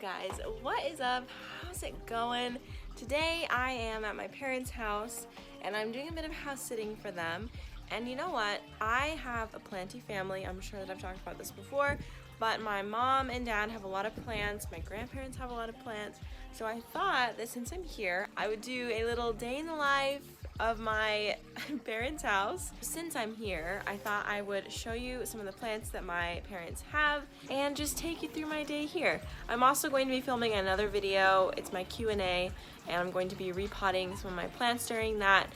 guys, what is up? How's it going? Today I am at my parents' house and I'm doing a bit of house sitting for them. And you know what? I have a planty family. I'm sure that I've talked about this before, but my mom and dad have a lot of plants. My grandparents have a lot of plants. So I thought that since I'm here, I would do a little day in the life of my parents' house. Since I'm here, I thought I would show you some of the plants that my parents have and just take you through my day here. I'm also going to be filming another video. It's my Q&A, and I'm going to be repotting some of my plants during that,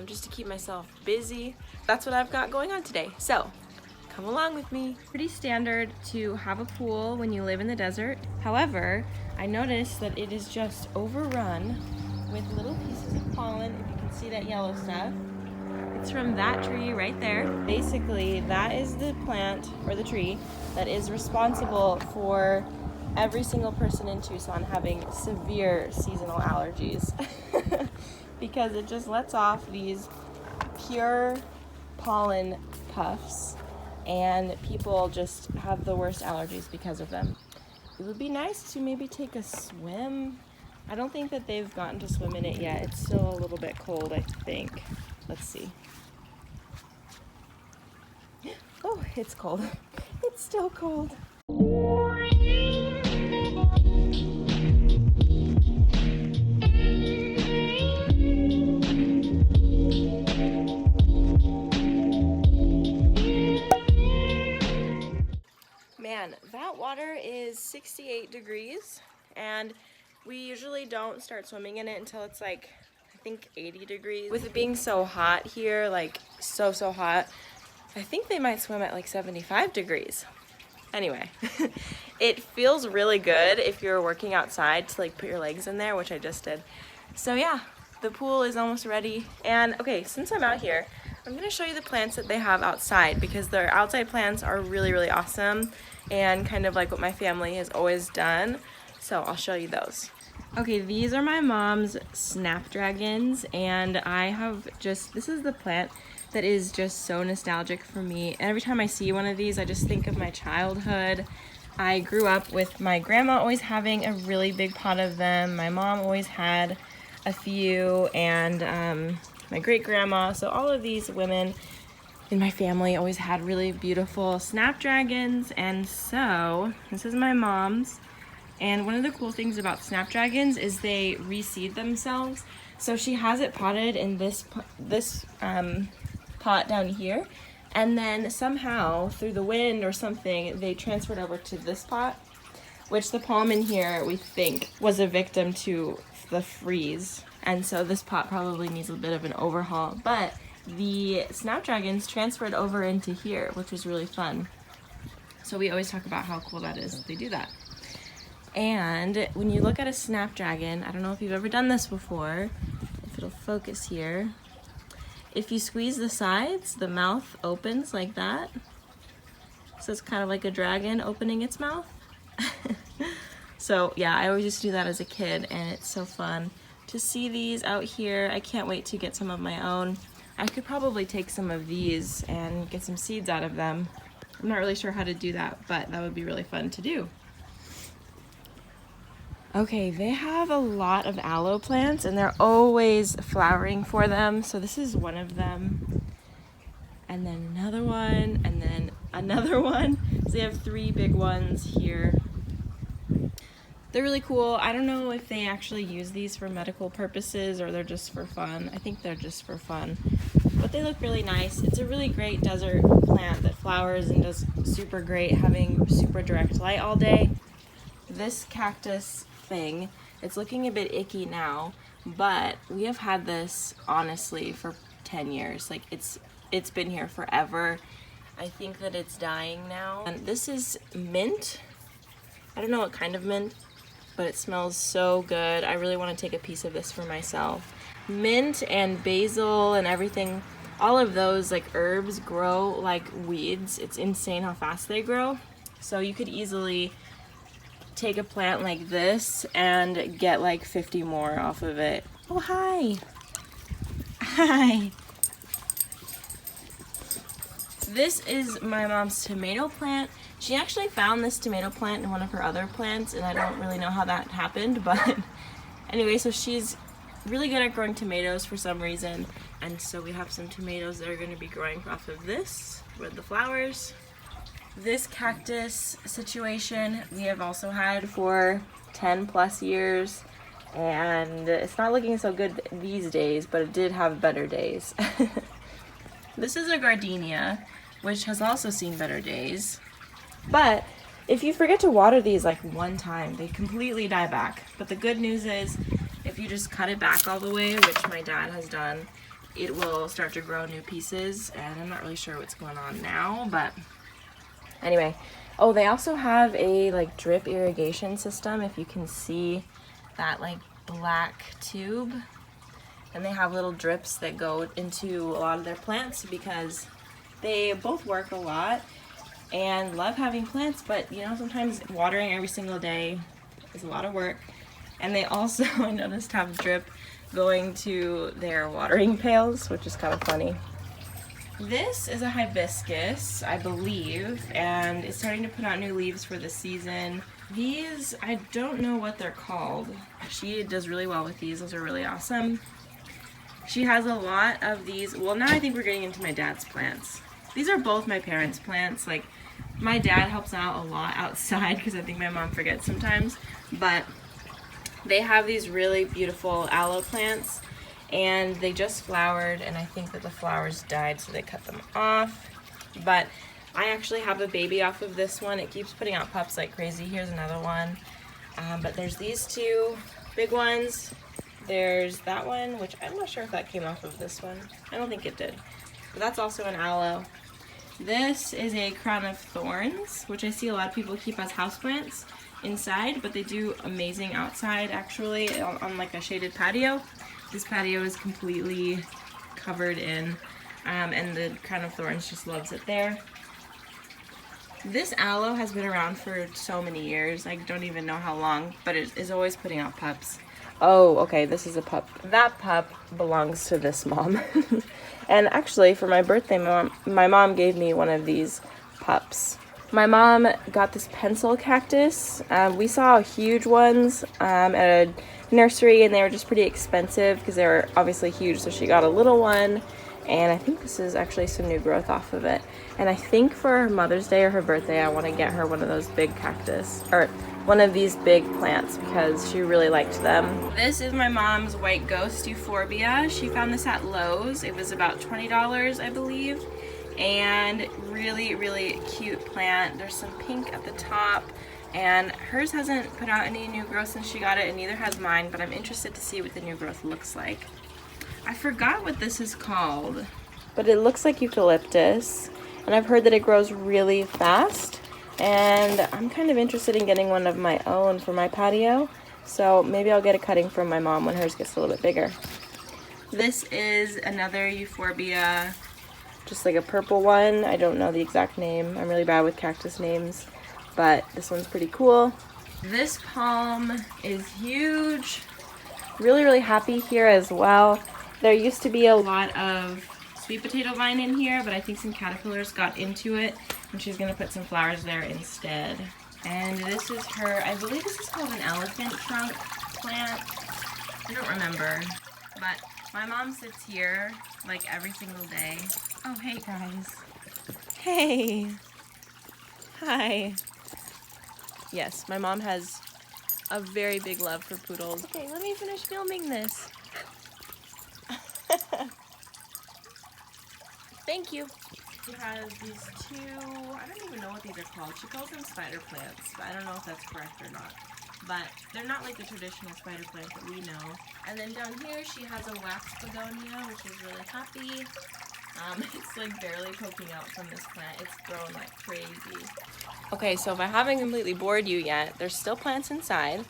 just to keep myself busy. That's what I've got going on today. So come along with me. Pretty standard to have a pool when you live in the desert. However, I noticed that it is just overrun with little pieces of pollen. If you can see that yellow stuff, it's from that tree right there. Basically, that is the plant or the tree that is responsible for every single person in Tucson having severe seasonal allergies because it just lets off these pure pollen puffs and people just have the worst allergies because of them. It would be nice to maybe take a swim. I don't think that they've gotten to swim in it yet. It's still a little bit cold, I think. Let's see. Oh, it's cold. It's still cold. Man, that water is 68 degrees, and we usually don't start swimming in it until it's like, I think 80 degrees. With it being so hot here, like so hot, I think they might swim at like 75 degrees. Anyway, it feels really good if you're working outside to like put your legs in there, which I just did. So yeah, the pool is almost ready. And okay, since I'm out here, I'm gonna show you the plants that they have outside because their outside plants are really awesome and kind of like what my family has always done. So I'll show you those. Okay, these are my mom's snapdragons, and I have just, this is the plant that is just so nostalgic for me. Every time I see one of these, I just think of my childhood. I grew up with my grandma always having a really big pot of them. My mom always had a few, and my great grandma. So all of these women in my family always had really beautiful snapdragons. And so this is my mom's. And one of the cool things about snapdragons is they reseed themselves. So she has it potted in this pot down here, and then somehow through the wind or something they transferred over to this pot, which the palm in here we think was a victim to the freeze, and so this pot probably needs a bit of an overhaul. But the snapdragons transferred over into here, which was really fun. So we always talk about how cool that is that they do that. And when you look at a snapdragon, I don't know if you've ever done this before, if it'll focus here. If you squeeze the sides, the mouth opens like that. So it's kind of like a dragon opening its mouth. So yeah, I always used to do that as a kid, and it's so fun to see these out here. I can't wait to get some of my own. I could probably take some of these and get some seeds out of them. I'm not really sure how to do that, but that would be really fun to do. Okay, they have a lot of aloe plants and they're always flowering for them. So this is one of them, and then another one, and then another one. So they have 3 big ones here. They're really cool. I don't know if they actually use these for medical purposes or they're just for fun. I think they're just for fun, but they look really nice. It's a really great desert plant that flowers and does super great having super direct light all day. This cactus thing, it's looking a bit icky now, but we have had this honestly for 10 years. Like it's been here forever. I think that it's dying now. And this is mint. I don't know what kind of mint, but it smells so good. I really want to take a piece of this for myself. Mint and basil and everything, all of those like herbs grow like weeds. It's insane how fast they grow. So you could easily take a plant like this and get like 50 more off of it. Oh, hi. Hi. This is my mom's tomato plant. She actually found this tomato plant in one of her other plants, and I don't really know how that happened, but anyway, so she's really good at growing tomatoes for some reason, and so we have some tomatoes that are going to be growing off of this with the flowers. This cactus situation we have also had for 10 plus years, and it's not looking so good these days, but it did have better days. This is a gardenia, which has also seen better days. But if you forget to water these like one time, they completely die back. But the good news is, if you just cut it back all the way, which my dad has done, it will start to grow new pieces. And I'm not really sure what's going on now, but anyway. Oh, they also have a like drip irrigation system, if you can see that like black tube. And they have little drips that go into a lot of their plants because they both work a lot and love having plants, but you know, sometimes watering every single day is a lot of work. And they also, I noticed, have drip going to their watering pails, which is kind of funny. This is a hibiscus, I believe, and it's starting to put out new leaves for the season. These, I don't know what they're called. She does really well with these. Those are really awesome. She has a lot of these. Well, now I think we're getting into my dad's plants. These are both my parents' plants. Like, my dad helps out a lot outside because I think my mom forgets sometimes, but they have these really beautiful aloe plants, and they just flowered, and I think that the flowers died, so they cut them off. But I actually have a baby off of this one. It keeps putting out pups like crazy. Here's another one. But there's these two big ones. There's that one, which I'm not sure if that came off of this one. I don't think it did. But that's also an aloe. This is a crown of thorns, which I see a lot of people keep as houseplants inside, but they do amazing outside actually on like a shaded patio. This patio is completely covered in, and the crown of thorns just loves it there. This aloe has been around for so many years, I don't even know how long, but it is always putting out pups. Oh, okay, this is a pup. That pup belongs to this mom. And actually, for my birthday, my mom gave me one of these pups. My mom got this pencil cactus. We saw huge ones at a nursery, and they were just pretty expensive because they were obviously huge, so she got a little one. And I think this is actually some new growth off of it. And I think for Mother's Day or her birthday, I want to get her one of those big cactus, or one of these big plants, because she really liked them. This is my mom's white ghost euphorbia. She found this at Lowe's. It was about $20, I believe. And really, really cute plant. There's some pink at the top. And hers hasn't put out any new growth since she got it, and neither has mine, but I'm interested to see what the new growth looks like. I forgot what this is called, but it looks like eucalyptus, and I've heard that it grows really fast, and I'm kind of interested in getting one of my own for my patio, so maybe I'll get a cutting from my mom when hers gets a little bit bigger. This is another euphorbia, just like a purple one. I don't know the exact name. I'm really bad with cactus names, but this one's pretty cool. This palm is huge. Really, really happy here as well. There used to be a lot of sweet potato vine in here, but I think some caterpillars got into it, and she's gonna put some flowers there instead. And this is her, I believe this is called an elephant trunk plant. I don't remember, but my mom sits here like every single day. Oh, hey guys. Hey. Hi. Yes, my mom has a very big love for poodles. Okay, let me finish filming this. Thank you. She has these two, I don't even know what these are called. She calls them spider plants, but I don't know if that's correct or not. But they're not like the traditional spider plants that we know. And then down here she has a wax begonia, which is really happy. It's like barely poking out from this plant. It's grown like crazy. Okay, so if I haven't completely bored you yet, there's still plants inside.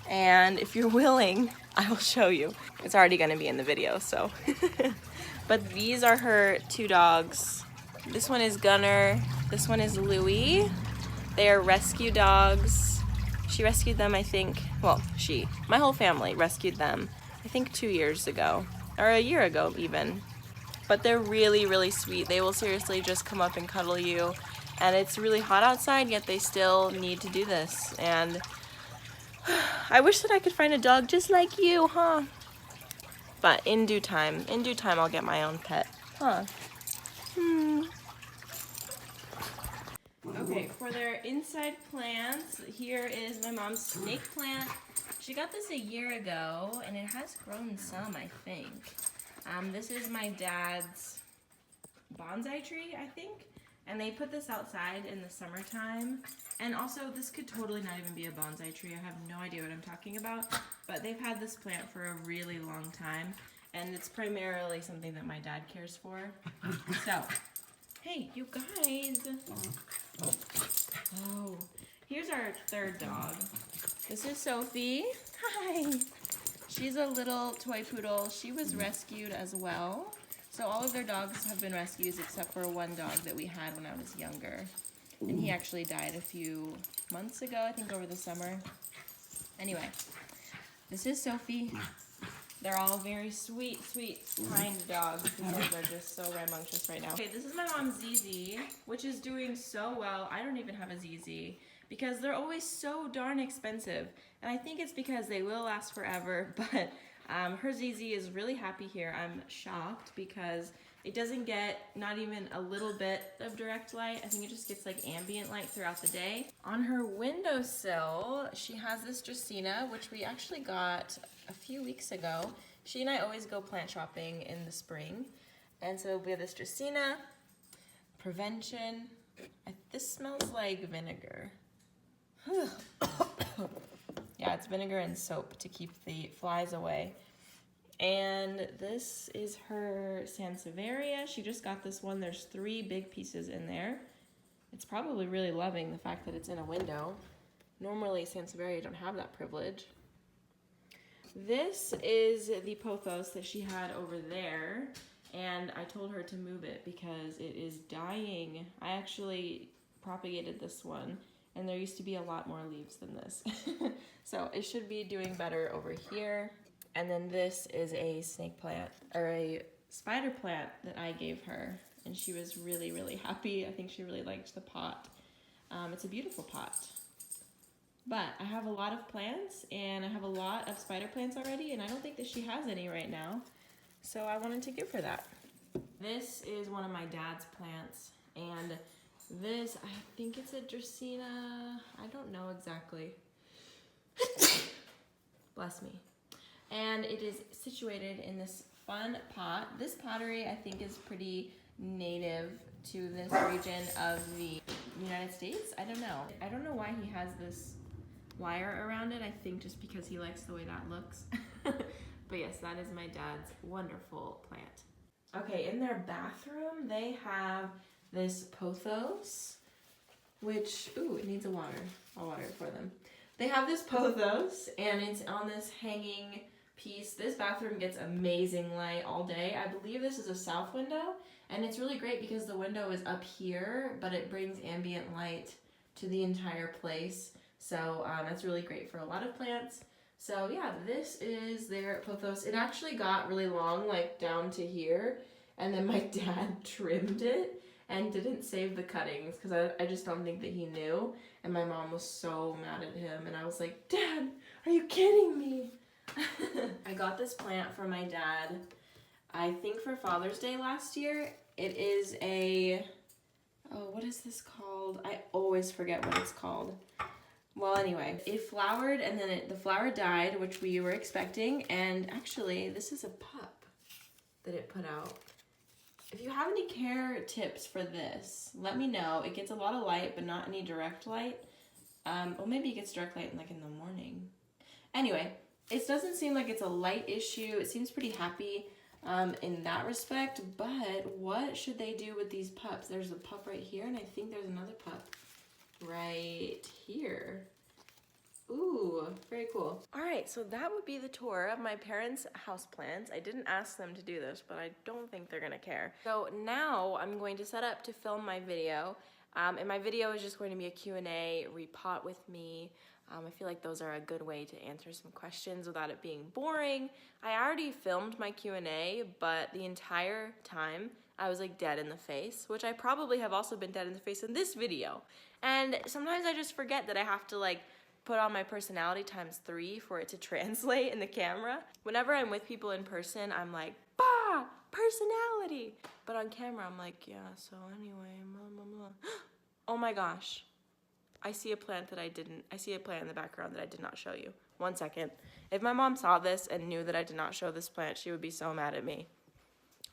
And if you're willing, I will show you. It's already gonna be in the video, so. But these are her two dogs. This one is Gunner, this one is Louie. They are rescue dogs. She rescued them, I think, well, my whole family rescued them, I think 2 years ago, or a year ago even. But they're really, really sweet. They will seriously just come up and cuddle you. And it's really hot outside, yet they still need to do this. And I wish that I could find a dog just like you, huh? But in due time I'll get my own pet, huh? Okay, for their inside plants, here is my mom's snake plant. She got this a year ago, and it has grown some, I think. This is my dad's bonsai tree, I think. And they put this outside in the summertime. And also, this could totally not even be a bonsai tree. I have no idea what I'm talking about. But they've had this plant for a really long time. And it's primarily something that my dad cares for. So, hey, you guys. Oh, here's our third dog. This is Sophie. Hi. She's a little toy poodle. She was rescued as well. So all of their dogs have been rescues except for one dog that we had when I was younger. And he actually died a few months ago, I think over the summer. Anyway, this is Sophie. They're all very sweet, kind dogs because they're just so rambunctious right now. Okay, this is my mom's ZZ, which is doing so well. I don't even have a ZZ because they're always so darn expensive. And I think it's because they will last forever, but her ZZ is really happy here. I'm shocked because it doesn't get not even a little bit of direct light. I think it just gets like ambient light throughout the day. On her windowsill, she has this Dracaena, which we actually got a few weeks ago. She and I always go plant shopping in the spring. And so we have this Dracaena, Prevention. This smells like vinegar. Yeah, it's vinegar and soap to keep the flies away. And this is her Sansevieria. She just got this one. There's 3 big pieces in there. It's probably really loving the fact that it's in a window. Normally Sansevieria don't have that privilege. This is the pothos that she had over there, and I told her to move it because it is dying. I actually propagated this one, and there used to be a lot more leaves than this. So it should be doing better over here. And then this is a snake plant, or a spider plant that I gave her, and she was really happy. I think she really liked the pot. It's a beautiful pot. But I have a lot of plants, and I have a lot of spider plants already, and I don't think that she has any right now. So I wanted to give her that. This is one of my dad's plants, and this, I think it's a Dracaena. I don't know exactly. Bless me. And it is situated in this fun pot. This pottery, I think, is pretty native to this region of the United States. I don't know. I don't know why he has this wire around it. I think just because he likes the way that looks. But yes, that is my dad's wonderful plant. Okay, in their bathroom, they have this pothos, which, ooh, it needs a water. I'll water it for them. They have this pothos, and it's on this hanging piece. This bathroom gets amazing light all day. I believe this is a south window, and it's really great because the window is up here, but it brings ambient light to the entire place. So that's really great for a lot of plants. So yeah, this is their pothos. It actually got really long, like down to here, and then my dad trimmed it and didn't save the cuttings because I just don't think that he knew. And my mom was so mad at him, and I was like, Dad, are you kidding me? I got this plant for my dad, I think for Father's Day last year. It is a, oh, what is this called? I always forget what it's called. Well, anyway, it flowered, and then the flower died, which we were expecting, and actually, this is a pup that it put out. If you have any care tips for this, let me know. It gets a lot of light, but not any direct light. Well, maybe it gets direct light like in the morning. Anyway, it doesn't seem like it's a light issue. It seems pretty happy in that respect, but what should they do with these pups? There's a pup right here, and I think there's another pup right here. Ooh, very cool. All right, so that would be the tour of my parents' houseplants. I didn't ask them to do this, but I don't think they're gonna care. So now I'm going to set up to film my video. And my video is just going to be a Q&A, repot with me. I feel like those are a good way to answer some questions without it being boring. I already filmed my Q&A, but the entire time I was like dead in the face, which I probably have also been dead in the face in this video. And sometimes I just forget that I have to like put on my personality ×3 for it to translate in the camera. Whenever I'm with people in person, I'm like, bah, personality. But on camera, I'm like, yeah, so anyway, blah, blah, blah. Oh my gosh. I see a plant in the background that I did not show you. 1 second. If my mom saw this and knew that I did not show this plant, she would be so mad at me.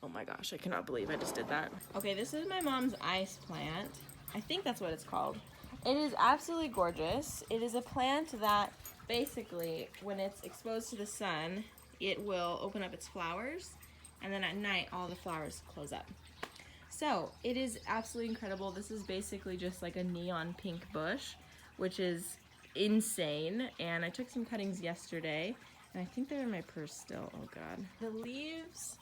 Oh my gosh, I cannot believe I just did that. Okay, this is my mom's ice plant. I think that's what it's called. It is absolutely gorgeous. It is a plant that basically, when it's exposed to the sun, it will open up its flowers, and then at night, all the flowers close up. So, it is absolutely incredible. This is basically just like a neon pink bush, which is insane. And I took some cuttings yesterday, and I think they're in my purse still. Oh god. The leaves,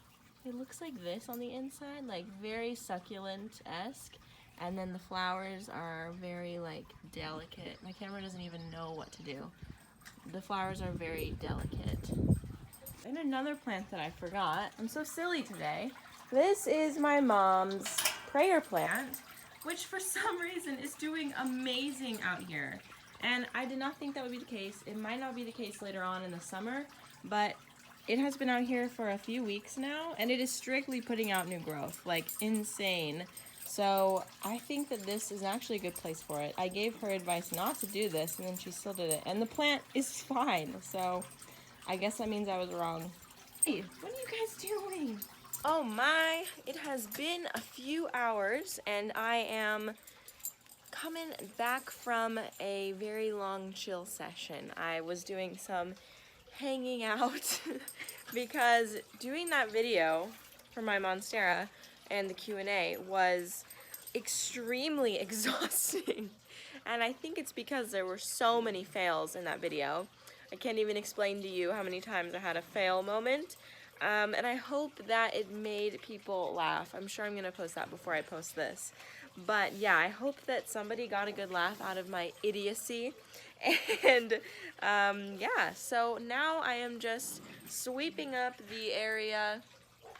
it looks like this on the inside, like very succulent-esque. And then the flowers are very like delicate. My camera doesn't even know what to do. The flowers are very delicate. And another plant that I forgot. I'm so silly today. This is my mom's prayer plant, which for some reason is doing amazing out here. And I did not think that would be the case. It might not be the case later on in the summer, but it has been out here for a few weeks now, and it is strictly putting out new growth, like insane. So I think that this is actually a good place for it. I gave her advice not to do this, and then she still did it. And the plant is fine, so I guess that means I was wrong. Hey, what are you guys doing? Oh my, it has been a few hours, and I am coming back from a very long chill session. I was doing some hanging out because doing that video for my Monstera and the Q&A was extremely exhausting. And I think it's because there were so many fails in that video. I can't even explain to you how many times I had a fail moment. And I hope that it made people laugh. I'm sure I'm gonna post that before I post this. But yeah, I hope that somebody got a good laugh out of my idiocy. And yeah, so now I am just sweeping up the area.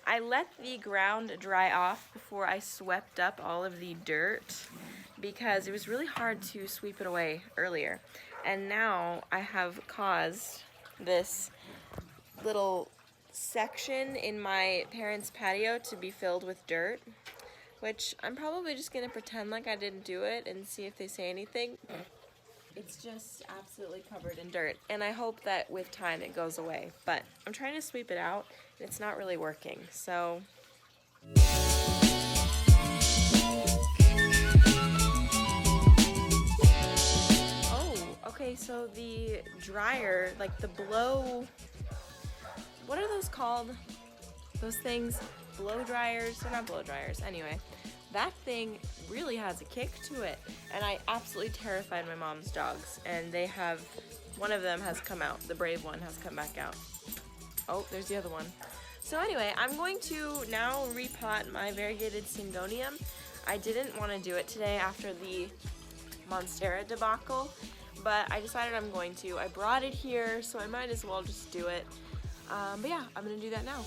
I let the ground dry off before I swept up all of the dirt because it was really hard to sweep it away earlier. And now I have caused this little section in my parents' patio to be filled with dirt, which I'm probably just gonna pretend like I didn't do it and see if they say anything. It's just absolutely covered in dirt, and I hope that with time it goes away, but I'm trying to sweep it out and it's not really working, so okay, so the dryer, like the blow, what are those called? Those things? Blow dryers? They're not blow dryers. Anyway, that thing really has a kick to it. And I absolutely terrified my mom's dogs. And they have, one of them has come out. The brave one has come back out. Oh, there's the other one. So anyway, I'm going to now repot my variegated syngonium. I didn't want to do it today after the Monstera debacle, but I decided I'm going to. I brought it here, so I might as well just do it. But yeah, I'm gonna do that now.